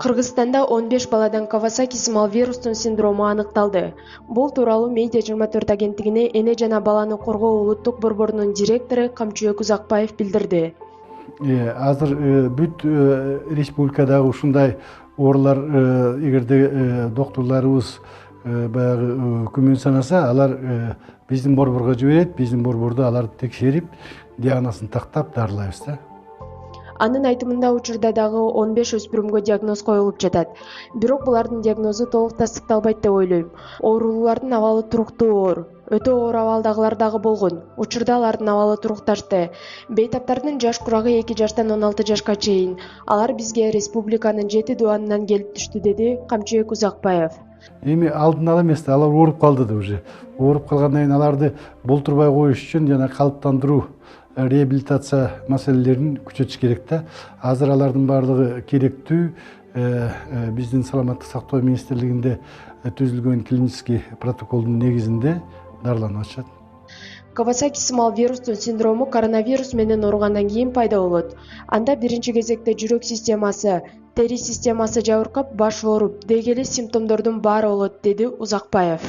Кыргызстанда 15 баладан Кавасаки сымал вирустун синдрому аныкталды. Бул тууралуу Медиа 24 агенттигине эне жана баланы коргоо улуттук борборунун директору Камчыбек Узакбаев билдирди. Азыр бүт республикадагы ушундай оорулар эгерде доктурларыбыз баягы күмөн санаса, алар биздин борборго жиберет, биздин борбордо алар текшерип, диагнозун тактап дарылайбыз да. Анын айтымында учурда дагы 15 өспүрүмгө диагноз коюлуп жатат. Бирок булардын диагнозу толук тастыкталбайт деп ойлойм. Оорулуулардын абалы туруктуу оор. Өтө оор абалдагылар дагы болгон. Учурда алардын абалы турукташты. Бейтаптардын жаш курагы 2 жаштан 16 жашка чейин. Алар бизге республиканын 7 дубанынан келип түштү, деди Камчыбек Узакбаев. Эми алдын ала эмес, алар ооруп калды да уже. Ооруп калгандан кийин аларды болтурбай коюш үчүн жана калыптандыруу, реабилитация маселелерин күчөтүш керек да. Азыр алардын баардыгы керектүү. Биздин саламаттык сактоо министрлигинде түзүлгөн клинический протоколдун негизинде дарыланып атышат. Кавасаки сымал вирустун синдрому коронавирус менен ооругандан кийин пайда болот. Анда биринчи кезекте жүрөк системасы, тери системасы жабыркап, баш ооруп, деги эле симптомдордун баары болот, деди Узакбаев.